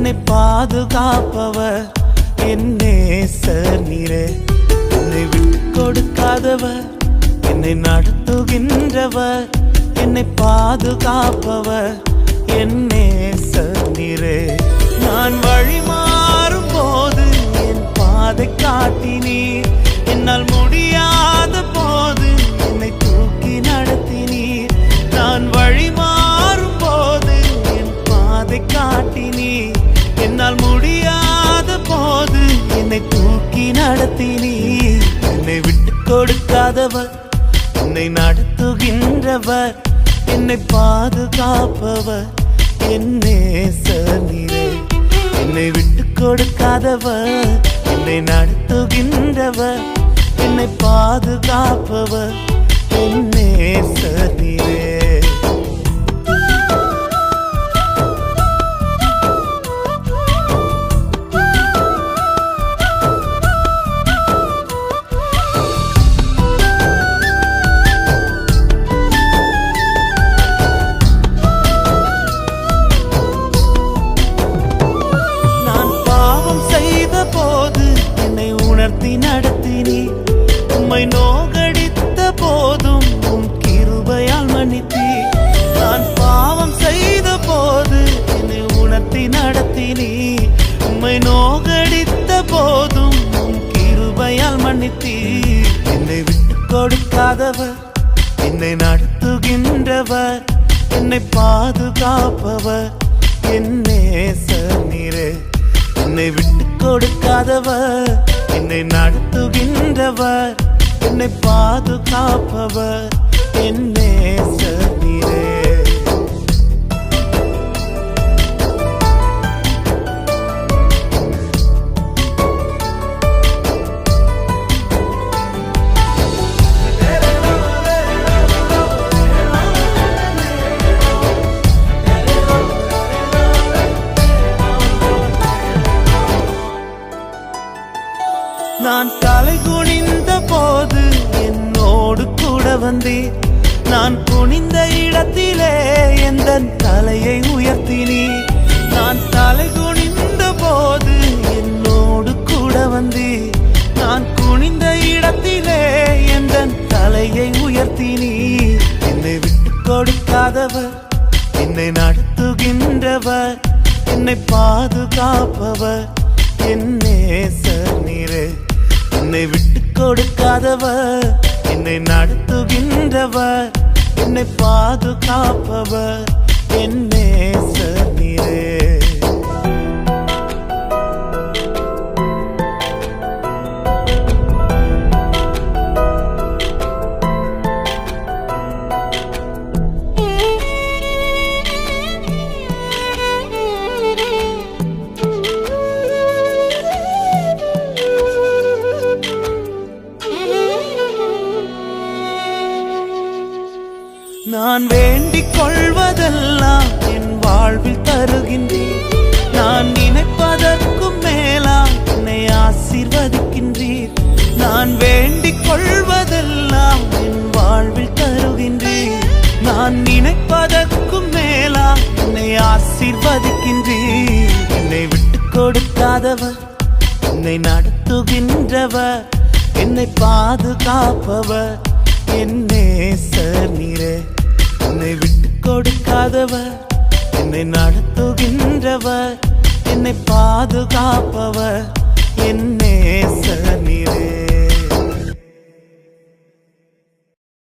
என்னை பாதுகாப்பவர் என் நேசர் நீரே. என்னை விட்டு கொடுக்காதவர், என்னை நடத்துகின்றவர், என்னை பாதுகாப்பவர் என் நேசர் நீரே. நான் வழி மாறும் போது என் பாதை காட்டினீர், என்னால் முடியாத போது என்னை தூக்கி நடத்தினீர். நான் வழி மாறும் போது என் பாதை காட்டினீர், என்னால் முடியாத போது என்னை தூக்கி நடத்தினீர். என்னை விட்டு கொடுக்காதவர், என்னை நடத்துகின்றவர், என்னை பாதுகாப்பவர் என் நேசர் நீரே. என்னை விட்டு கொடுக்காதவர், என்னை நடத்துகின்றவர், என்னை பாதுகாப்பவர் என் நேசர் நீரே. நடத்தினீர், உம்மை நோகடித்த போதும் உம் கிருபையால் மன்னித்தீர். நான் பாவம் செய்த போது என்னை உணர்த்தி நடத்தினீர், உம்மை நோகடித்த போதும் உம் கிருபையால் மன்னித்தீர். என்னை விட்டு கொடுக்காதவர், என்னை நடத்துகின்றவர், என்னை பாதுகாப்பவர் என் நேசர் நீரே. என்னை விட்டு கொடுக்காதவர், என்னை நடத்துகின்றவர், என்னை பாதுகாப்பவர் என் நேசர் நீரே. நான் தலை குனிந்த போது என்னோடு கூட வந்தீர், நான் குனிந்த இடத்திலே எந்த தலையை உயர்த்தினீர். நான் தலை குனிந்த போது என்னோடு கூட வந்தீர், நான் குனிந்த இடத்திலே எந்த தலையை உயர்த்தினீர். என்னை விட்டு கொடுக்காதவர், என்னை நடத்துகின்றவர், என்னை பாதுகாப்பவர் என் நேசர் நீரே. என்னை விட்டு கொடுக்காதவர், என்னை நடத்துகின்றவர், என்னை பாதுகாப்பவர் என் நேசர் நீரே. நான் வேண்டிக் கொள்வதெல்லாம் என் வாழ்வில் தருகின்றீர், நான் நினைப்பதற்கும் மேலாம் என்னை ஆசீர்வதிக்கின்றீர். நான் வேண்டிக் கொள்வதெல்லாம் என் வாழ்வில் தருகின்றீர், நான் நினைப்பதற்கும் மேலாம் என்னை ஆசீர்வதிக்கின்றீர். என்னை விட்டு கொடுக்காதவர், என்னை நடத்துகின்றவர், என்னை பாதுகாப்பவர் என் நேசர் நீரே. என்னை விட்டு கொடுக்காதவர், என்னை நடத்துகின்றவர், என்னை பாதுகாப்பவர் என் நேசர் நீரே.